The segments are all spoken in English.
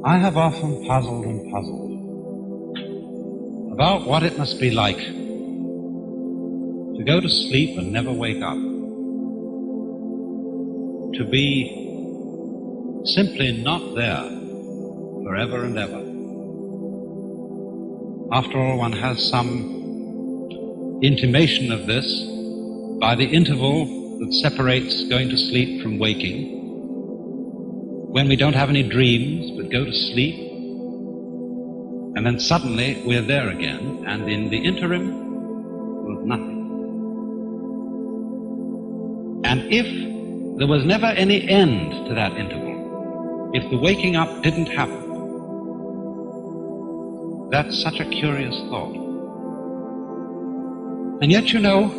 I have often puzzled and puzzled about what it must be like to go to sleep and never wake up, to be simply not there forever and ever. After all, one has some intimation of this by the interval that separates going to sleep from waking, when we don't have any dreams but go to sleep, and then suddenly we're there again, and in the interim was nothing. And if there was never any end to that interval, if the waking up didn't happen, that's such a curious thought. And yet, you know,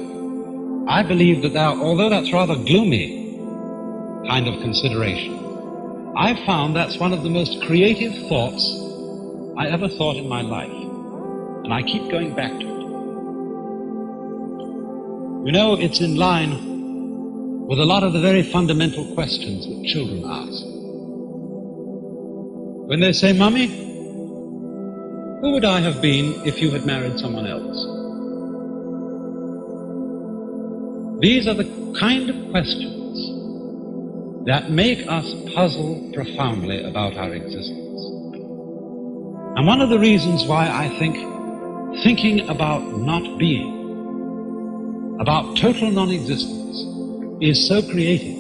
I believe that although that's rather gloomy kind of consideration, I've found that's one of the most creative thoughts I ever thought in my life, and I keep going back to it. You know, it's in line with a lot of the very fundamental questions that children ask. When they say, "Mummy, who would I have been if you had married someone else?" These are the kind of questions that make us puzzle profoundly about our existence. And one of the reasons why I think thinking about not being, about total non-existence, is so creative,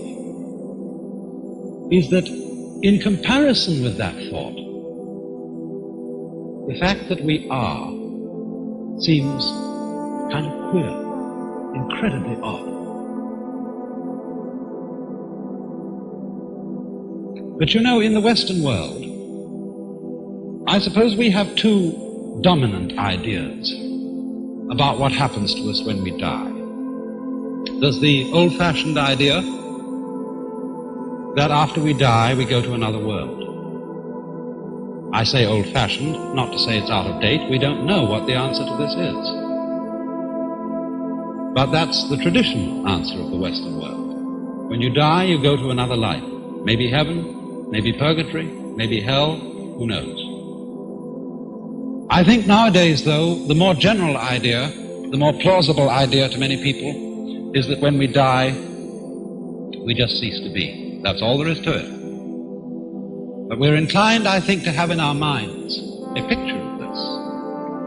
is that in comparison with that thought, the fact that we are seems kind of queer, incredibly odd. But you know, in the Western world, I suppose we have two dominant ideas about what happens to us when we die. There's the old-fashioned idea that after we die, we go to another world. I say old-fashioned, not to say it's out of date. We don't know what the answer to this is. But that's the traditional answer of the Western world. When you die, you go to another life. Maybe heaven, maybe purgatory, maybe hell, who knows? I think nowadays, though, the more general idea, the more plausible idea to many people, is that when we die, we just cease to be. That's all there is to it. But we're inclined, I think, to have in our minds a picture of this,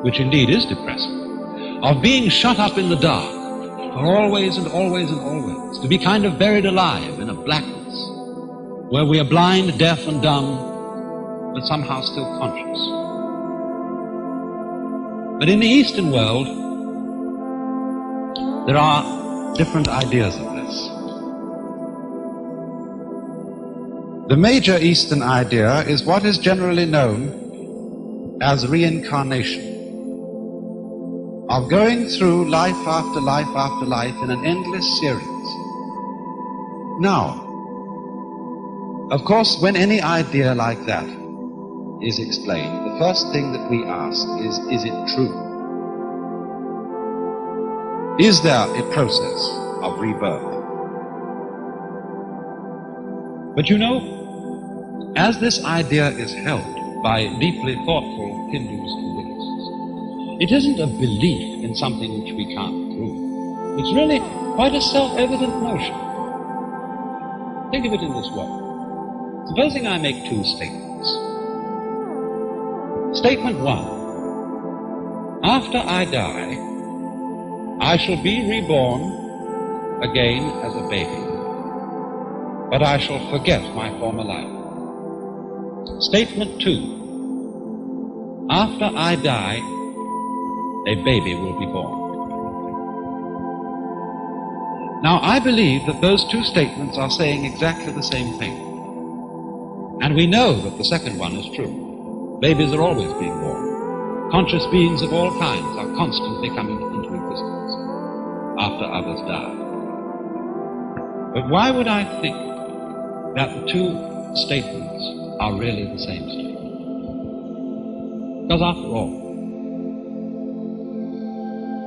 which indeed is depressing, of being shut up in the dark for always and always and always, to be kind of buried alive in a blackness, where we are blind, deaf, and dumb, but somehow still conscious. But in the Eastern world, there are different ideas of this. The major Eastern idea is what is generally known as reincarnation, of going through life after life after life in an endless series. Now, of course, when any idea like that is explained, the first thing that we ask is it true? Is there a process of rebirth? But you know, as this idea is held by deeply thoughtful Hindus and Buddhists, it isn't a belief in something which we can't prove. It's really quite a self-evident notion. Think of it in this way. Supposing I make two statements. Statement one: after I die, I shall be reborn again as a baby, but I shall forget my former life. Statement two: after I die, a baby will be born. Now, I believe that those two statements are saying exactly the same thing. And we know that the second one is true. Babies are always being born. Conscious beings of all kinds are constantly coming into existence after others die. But why would I think that the two statements are really the same statement? Because after all,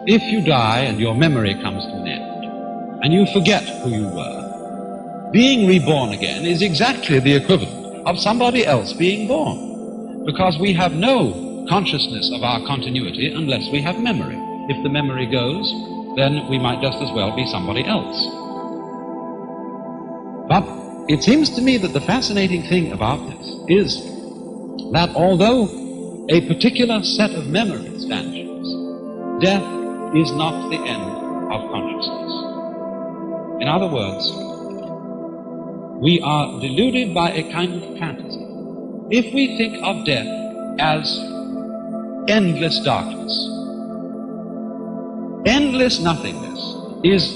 if you die and your memory comes to an end, and you forget who you were, being reborn again is exactly the equivalent of somebody else being born. Because we have no consciousness of our continuity unless we have memory. If the memory goes, then we might just as well be somebody else. But it seems to me that the fascinating thing about this is that although a particular set of memories vanishes, death is not the end of consciousness. In other words, we are deluded by a kind of fantasy if we think of death as endless darkness. Endless nothingness is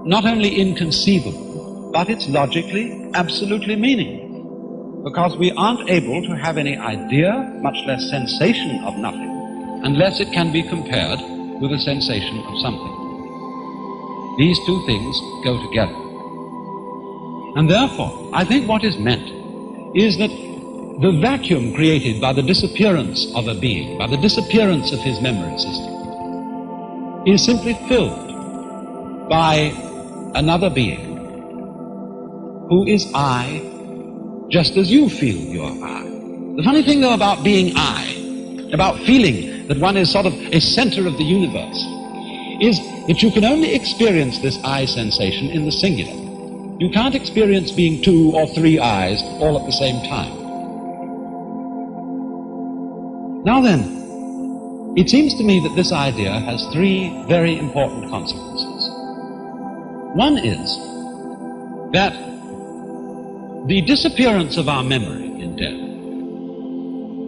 not only inconceivable, but it's logically absolutely meaningless, because we aren't able to have any idea, much less sensation of nothing, unless it can be compared with a sensation of something. These two things go together. And therefore, I think what is meant is that the vacuum created by the disappearance of a being, by the disappearance of his memory system, is simply filled by another being who is I, just as you feel you're I. The funny thing, though, about being I, about feeling that one is sort of a center of the universe, is that you can only experience this I sensation in the singular. You can't experience being two or three I's all at the same time. Now then, it seems to me that this idea has three very important consequences. One is that the disappearance of our memory in death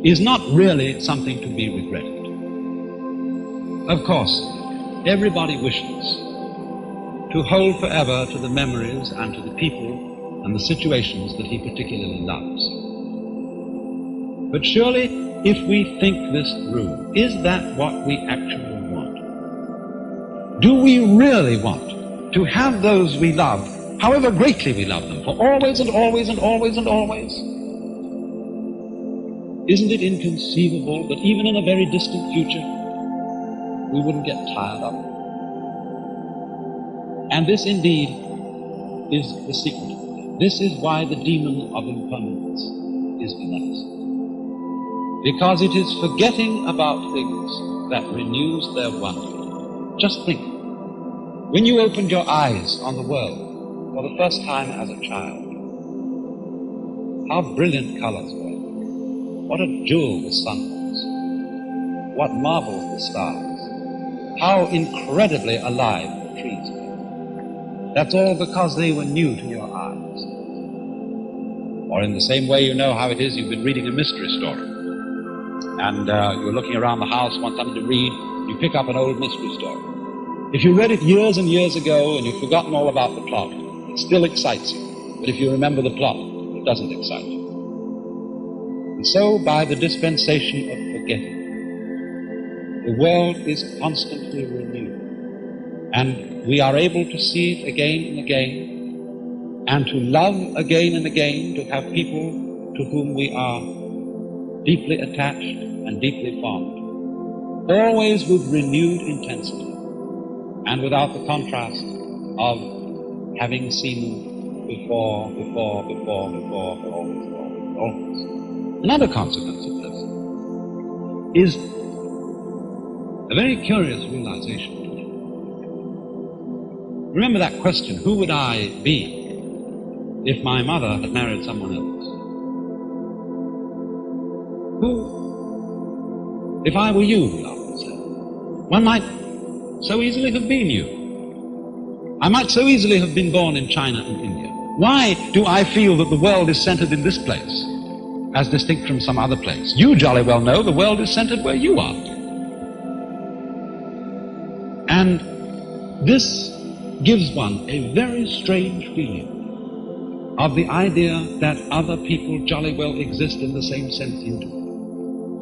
is not really something to be regretted. Of course, everybody wishes to hold forever to the memories and to the people and the situations that he particularly loves. But surely, if we think this through, is that what we actually want? Do we really want to have those we love, however greatly we love them, for always and always and always and always? Isn't it inconceivable that even in a very distant future, we wouldn't get tired of it? And this indeed is the secret. This is why the demon of impermanence is in us. Because it is forgetting about things that renews their wonder. Just think, when you opened your eyes on the world for the first time as a child, how brilliant colors were. What a jewel the sun was. What marvels the stars. How incredibly alive the trees were. That's all because they were new to your eyes. Or in the same way, you know how it is, you've been reading a mystery story. And you're looking around the house, want something to read, you pick up an old mystery story. If you read it years and years ago and you've forgotten all about the plot, it still excites you. But if you remember the plot, it doesn't excite you. And so, by the dispensation of forgetting, the world is constantly renewed. And we are able to see it again and again, and to love again and again, to have people to whom we are deeply attached and deeply fond, always with renewed intensity, and without the contrast of having seen them before, always. Another consequence of this is a very curious realization to me. Remember that question, who would I be if my mother had married someone else? Who, if I were you, love would say, one might so easily have been you. I might so easily have been born in China and India. Why do I feel that the world is centered in this place, as distinct from some other place? You jolly well know the world is centered where you are. And this gives one a very strange feeling of the idea that other people jolly well exist in the same sense you do.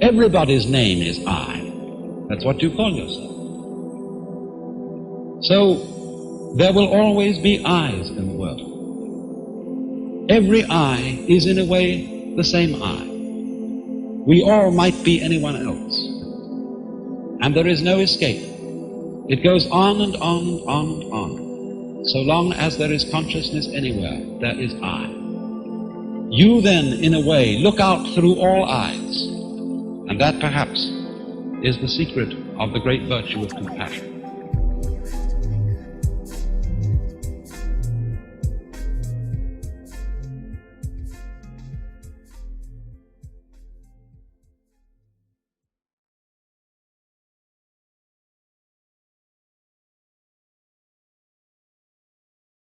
Everybody's name is I. That's what you call yourself. So there will always be I's in the world. Every I is in a way the same I. We all might be anyone else. And there is no escape. It goes on and on and on and on. So long as there is consciousness anywhere, there is I. you then, in a way, look out through all eyes. And that, perhaps, is the secret of the great virtue of compassion.